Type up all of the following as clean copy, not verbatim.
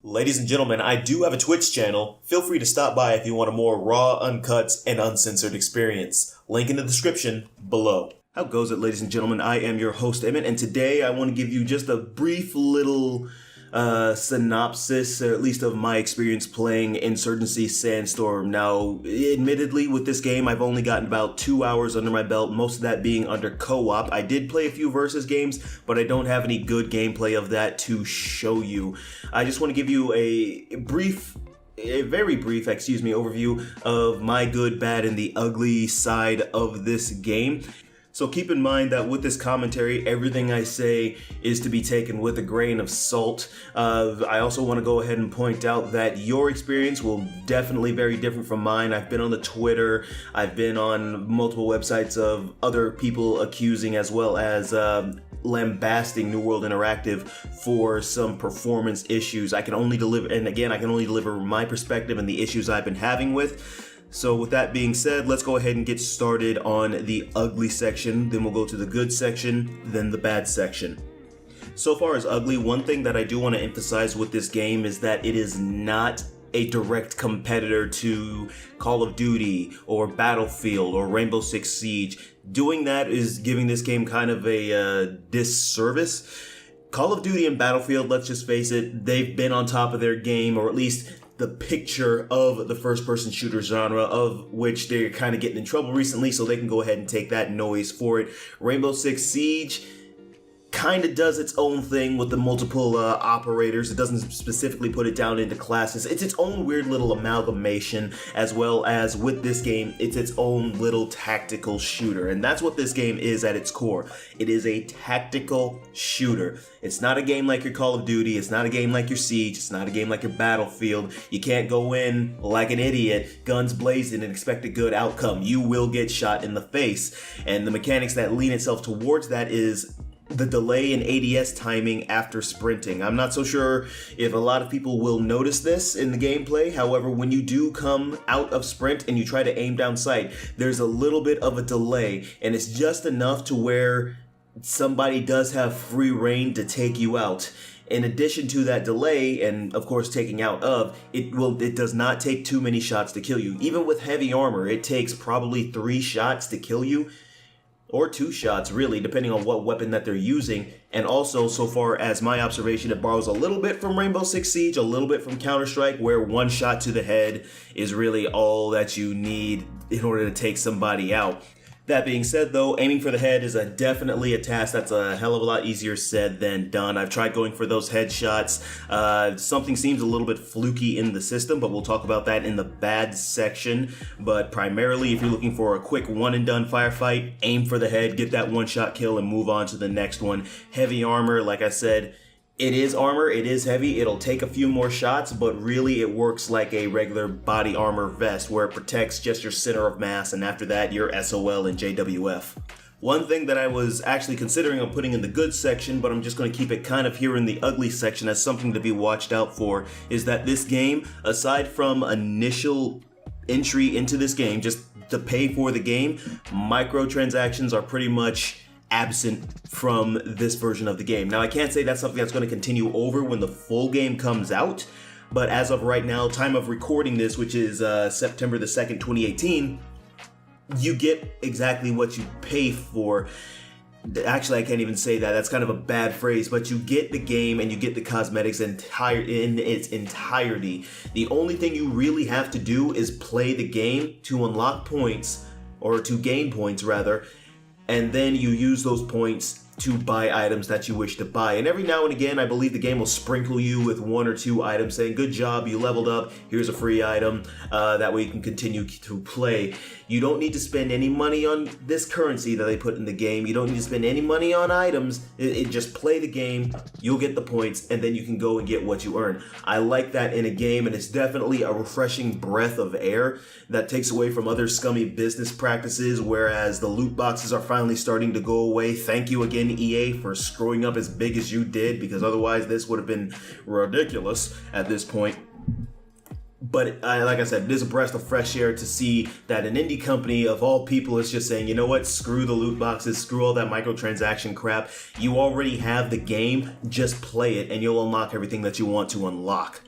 Ladies and gentlemen, I do have a Twitch channel. Feel free to stop by if you want a more raw, uncut, and uncensored experience. Link in the description below. How goes it, ladies and gentlemen? I am your host, Emmett, and today I want to give you just a brief little synopsis, or at least of my experience playing Insurgency Sandstorm. Now, admittedly, with this game, I've only gotten about 2 hours under my belt, most of that being under co-op. I did play a few versus games, but I don't have any good gameplay of that to show you. I just want to give you a very brief overview of my good, bad, and the ugly side of this game. So keep in mind that with this commentary, everything I say is to be taken with a grain of salt. I also want to go ahead and point out that your experience will definitely very different from mine. I've been on the Twitter, I've been on multiple websites of other people accusing as well as lambasting New World Interactive for some performance issues. I can only deliver my perspective and the issues I've been having with. So with that being said, let's go ahead and get started on the ugly section, then we'll go to the good section, then the bad section. So far as ugly, one thing that I do want to emphasize with this game is that it is not a direct competitor to Call of Duty or Battlefield or Rainbow Six Siege. Doing that is giving this game kind of a disservice. Call of Duty and Battlefield, let's just face it, they've been on top of their game, or at least the picture of the first-person shooter genre, of which they're kind of getting in trouble recently, so they can go ahead and take that noise for it. Rainbow Six Siege kind of does its own thing with the multiple operators. It doesn't specifically put it down into classes. It's its own weird little amalgamation, as well as with this game, it's its own little tactical shooter. And that's what this game is at its core. It is a tactical shooter. It's not a game like your Call of Duty. It's not a game like your Siege. It's not a game like your Battlefield. You can't go in like an idiot, guns blazing, and expect a good outcome. You will get shot in the face. And the mechanics that lean itself towards that is the delay in ADS timing after sprinting. I'm not so sure if a lot of people will notice this in the gameplay. However, when you do come out of sprint and you try to aim down sight, there's a little bit of a delay, and it's just enough to where somebody does have free reign to take you out. In addition to that delay, and of course taking out of, it does not take too many shots to kill you. Even with heavy armor, it takes probably 3 shots to kill you. Or 2 shots, really, depending on what weapon that they're using. And also, so far as my observation, it borrows a little bit from Rainbow Six Siege, a little bit from Counter-Strike, where 1 shot to the head is really all that you need in order to take somebody out. That being said, though, aiming for the head is definitely a task that's a hell of a lot easier said than done. I've tried going for those headshots. Something seems a little bit fluky in the system, but we'll talk about that in the bad section. But primarily, if you're looking for a quick one-and-done firefight, aim for the head, get that 1-shot kill, and move on to the next one. Heavy armor, like I said, it is armor, it is heavy, it'll take a few more shots, but really it works like a regular body armor vest where it protects just your center of mass, and after that you're SOL and JWF. One thing that I was actually considering on putting in the good section, but I'm just going to keep it kind of here in the ugly section as something to be watched out for, is that this game, aside from initial entry into this game, just to pay for the game, microtransactions are pretty much absent from this version of the game. Now, I can't say that's something that's going to continue over when the full game comes out, but as of right now, time of recording this, which is September the 2nd, 2018, you get exactly what you pay for. Actually, I can't even say that. That's kind of a bad phrase, but you get the game and you get the cosmetics in its entirety. The only thing you really have to do is play the game to unlock points, or to gain points rather, and then you use those points to buy items that you wish to buy. And every now and again, I believe the game will sprinkle you with 1 or 2 items saying, good job, you leveled up, here's a free item, that way you can continue to play. You don't need to spend any money on this currency that they put in the game. You don't need to spend any money on items. Just play the game, you'll get the points, and then you can go and get what you earn. I like that in a game, and it's definitely a refreshing breath of air that takes away from other scummy business practices, whereas the loot boxes are finally starting to go away. Thank you again, EA, for screwing up as big as you did, because otherwise this would have been ridiculous at this point. But like I said, it is a breath of fresh air to see that an indie company of all people is just saying, you know what, screw the loot boxes, screw all that microtransaction crap. You already have the game, just play it and you'll unlock everything that you want to unlock.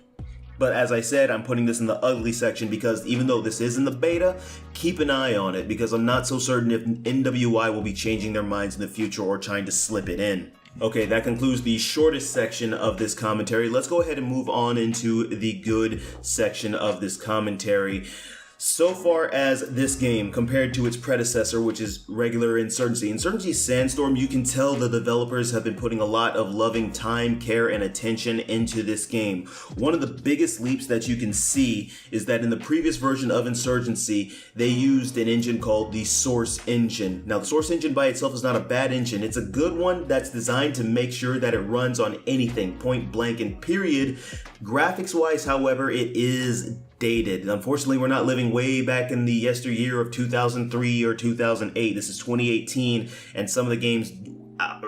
But as I said, I'm putting this in the ugly section because even though this is in the beta, keep an eye on it because I'm not so certain if NWI will be changing their minds in the future or trying to slip it in. Okay, that concludes the shortest section of this commentary. Let's go ahead and move on into the good section of this commentary. So far as this game, compared to its predecessor, which is regular Insurgency Sandstorm, you can tell the developers have been putting a lot of loving time, care, and attention into this game. One of the biggest leaps that you can see is that in the previous version of Insurgency, they used an engine called the Source Engine. Now, the Source Engine by itself is not a bad engine. It's a good one that's designed to make sure that it runs on anything, point blank and period. Graphics-wise, however, it is dated. Unfortunately, we're not living way back in the yesteryear of 2003 or 2008. This is 2018, and some of the games,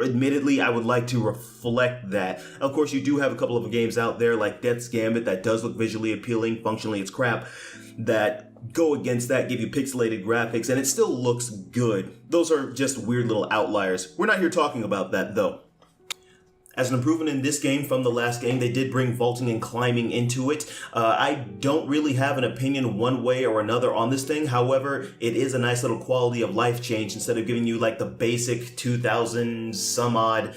admittedly, I would like to reflect that. Of course, you do have a couple of games out there like Death's Gambit that does look visually appealing. Functionally, it's crap. That go against that, give you pixelated graphics, and it still looks good. Those are just weird little outliers. We're not here talking about that, though. As an improvement in this game from the last game, they did bring vaulting and climbing into it. I don't really have an opinion one way or another on this thing. However, it is a nice little quality of life change instead of giving you like the basic 2000 some odd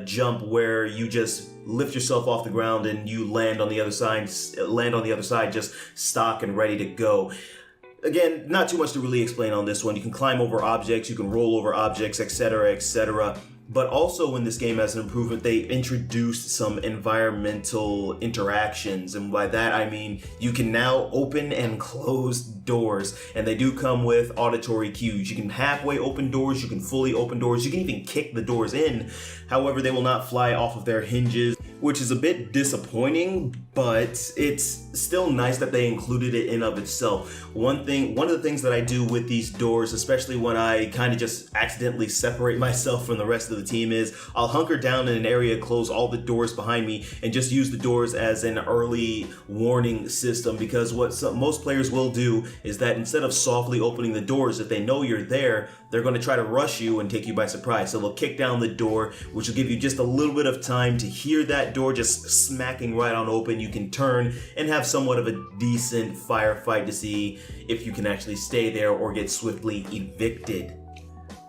jump where you just lift yourself off the ground and you land on the other side, just stock and ready to go. Again, not too much to really explain on this one. You can climb over objects, you can roll over objects, etc., etc. But also in this game, as an improvement, they introduced some environmental interactions. And by that, I mean you can now open and close doors. And they do come with auditory cues. You can halfway open doors, you can fully open doors, you can even kick the doors in. However, they will not fly off of their hinges, which is a bit disappointing, but it's still nice that they included it in of itself. One of the things that I do with these doors, especially when I kind of just accidentally separate myself from the rest of the team, is I'll hunker down in an area, close all the doors behind me, and just use the doors as an early warning system, because what most players will do is that instead of softly opening the doors, if they know you're there, they're going to try to rush you and take you by surprise. So they'll kick down the door, which will give you just a little bit of time to hear that door just smacking right on open. You can turn and have somewhat of a decent firefight to see if you can actually stay there or get swiftly evicted.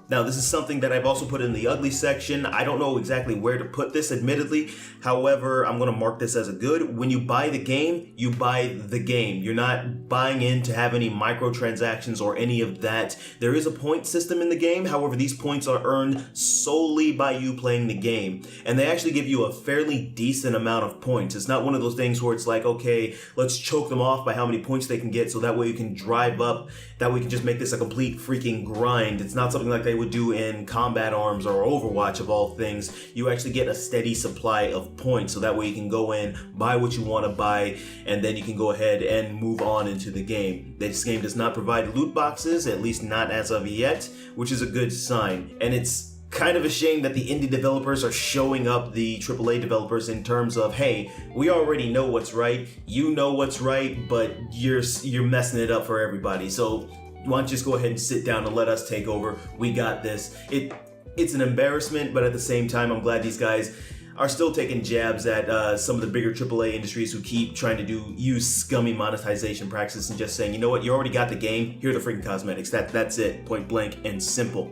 Now, this is something that I've also put in the ugly section. I don't know exactly where to put this, admittedly. However, I'm going to mark this as a good. When you buy the game, you buy the game. You're not buying in to have any microtransactions or any of that. There is a point system in the game. However, these points are earned solely by you playing the game. And they actually give you a fairly decent amount of points. It's not one of those things where it's like, okay, let's choke them off by how many points they can get so that way you can drive up. That way you can just make this a complete freaking grind. It's not something like they would do in Combat Arms or Overwatch of all things. You actually get a steady supply of points, so that way you can go in, buy what you want to buy, and then you can go ahead and move on into the game. This game does not provide loot boxes, at least not as of yet, which is a good sign. And it's kind of a shame that the indie developers are showing up the AAA developers in terms of, hey, we already know what's right, you know what's right, but you're messing it up for everybody. So why don't you just go ahead and sit down and let us take over? We got this. It's an embarrassment, but at the same time, I'm glad these guys are still taking jabs at some of the bigger AAA industries who keep trying to use scummy monetization practices and just saying, you know what, you already got the game, here are the freaking cosmetics. That's it, point blank and simple.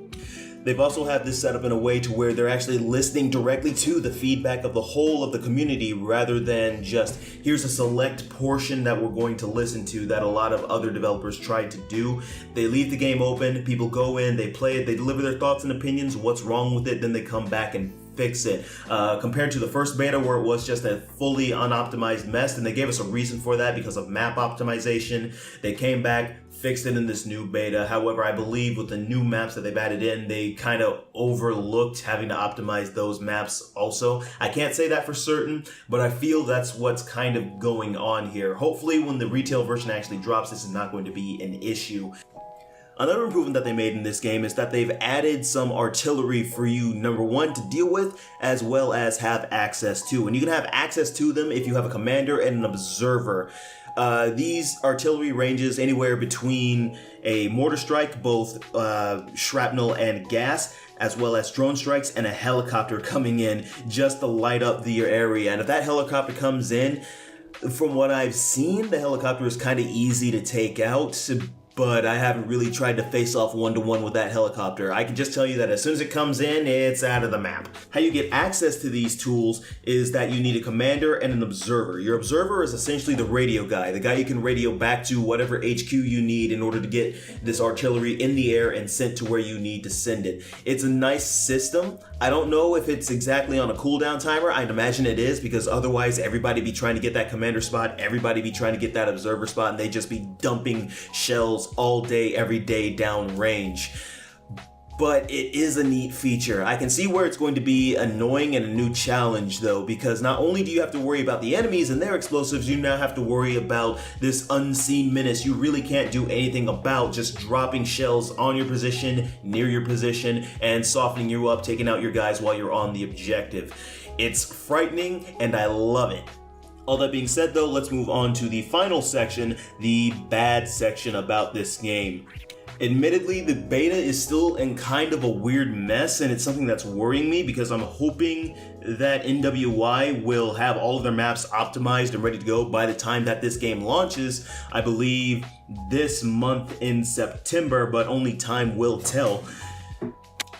They've also had this set up in a way to where they're actually listening directly to the feedback of the whole of the community rather than just, here's a select portion that we're going to listen to that a lot of other developers tried to do. They leave the game open, people go in, they play it, they deliver their thoughts and opinions, what's wrong with it, then they come back and fix it. Compared to the first beta where it was just a fully unoptimized mess, and they gave us a reason for that because of map optimization. They came back, fixed it in this new beta. However, I believe with the new maps that they've added in, they kind of overlooked having to optimize those maps also. I can't say that for certain, but I feel that's what's kind of going on here. Hopefully when the retail version actually drops, this is not going to be an issue. Another improvement that they made in this game is that they've added some artillery for you, number one, to deal with, as well as have access to. And you can have access to them if you have a commander and an observer. These artillery ranges anywhere between a mortar strike, both shrapnel and gas, as well as drone strikes, and a helicopter coming in just to light up the area. And if that helicopter comes in, From what I've seen, the helicopter is kind of easy to take out, but I haven't really tried to face off one-to-one with that helicopter. I can just tell you that as soon as it comes in, it's out of the map. How you get access to these tools is that you need a commander and an observer. Your observer is essentially the radio guy, the guy you can radio back to whatever HQ you need in order to get this artillery in the air and sent to where you need to send it. It's a nice system. I don't know if it's exactly on a cooldown timer. I'd imagine it is, because otherwise everybody be trying to get that commander spot, everybody be trying to get that observer spot, and they just be dumping shells all day, every day down range. But it is a neat feature. I can see where it's going to be annoying and a new challenge though, because not only do you have to worry about the enemies and their explosives, you now have to worry about this unseen menace you really can't do anything about, just dropping shells on your position, near your position, and softening you up, taking out your guys while you're on the objective. It's frightening and I love it. All that being said though, let's move on to the final section, the bad section about this game. Admittedly, the beta is still in kind of a weird mess, and it's something that's worrying me because I'm hoping that NWI will have all of their maps optimized and ready to go by the time that this game launches. I believe this month in September, but only time will tell.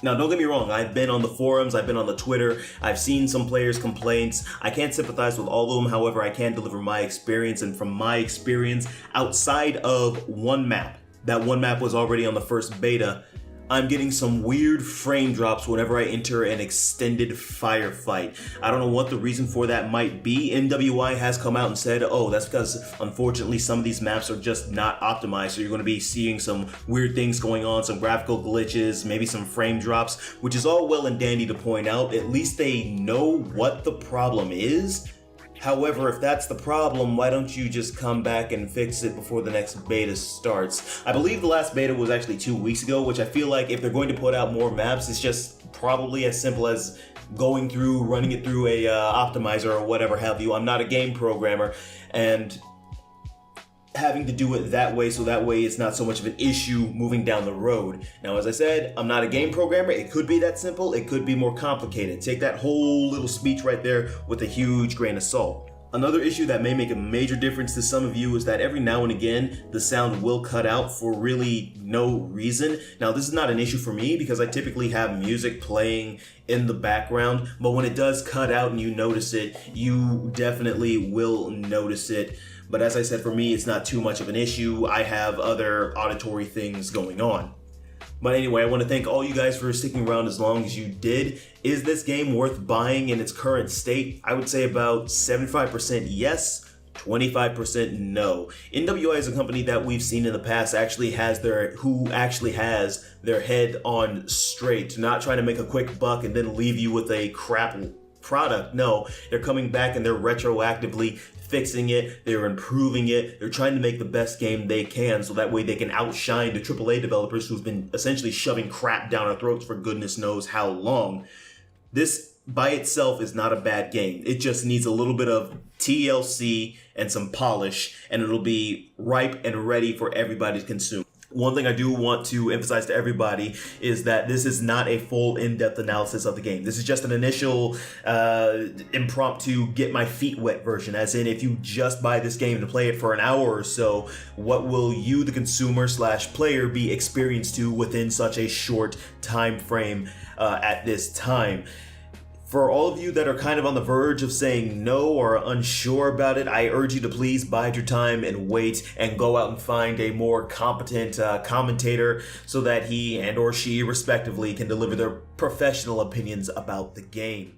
Now, don't get me wrong, I've been on the forums, I've been on the Twitter, I've seen some players' complaints. I can't sympathize with all of them, however, I can deliver my experience, and from my experience, outside of one map, that one map was already on the first beta, I'm getting some weird frame drops whenever I enter an extended firefight. I don't know what the reason for that might be. NWI has come out and said, oh, that's because unfortunately some of these maps are just not optimized, so you're going to be seeing some weird things going on, some graphical glitches, maybe some frame drops, which is all well and dandy to point out. At least they know what the problem is. However, if that's the problem, why don't you just come back and fix it before the next beta starts? I believe the last beta was actually 2 weeks ago, which I feel like if they're going to put out more maps, it's just probably as simple as going through, running it through a optimizer or whatever have you. I'm not a game programmer, and having to do it that way, so that way it's not so much of an issue moving down the road. Now, as I said, I'm not a game programmer. It could be that simple. It could be more complicated. Take that whole little speech right there with a huge grain of salt. Another issue that may make a major difference to some of you is that every now and again, the sound will cut out for really no reason. Now, this is not an issue for me because I typically have music playing in the background, but when it does cut out and you notice it, you definitely will notice it. But as I said, for me, it's not too much of an issue. I have other auditory things going on. But anyway, I want to thank all you guys for sticking around as long as you did. Is this game worth buying in its current state? I would say about 75% yes, 25% no. NWI is a company that we've seen in the past who actually has their head on straight, not trying to make a quick buck and then leave you with a crap product. No, they're coming back and they're retroactively fixing it, they're improving it, they're trying to make the best game they can so that way they can outshine the AAA developers who've been essentially shoving crap down our throats for goodness knows how long. This by itself is not a bad game. It just needs a little bit of TLC and some polish, and it'll be ripe and ready for everybody to consume. One thing I do want to emphasize to everybody is that this is not a full in-depth analysis of the game. This is just an initial impromptu get my feet wet version, as in if you just buy this game to play it for an hour or so, what will you, the consumer / player, be experienced to within such a short time frame at this time? For all of you that are kind of on the verge of saying no or unsure about it, I urge you to please bide your time and wait and go out and find a more competent commentator so that he and or she respectively can deliver their professional opinions about the game.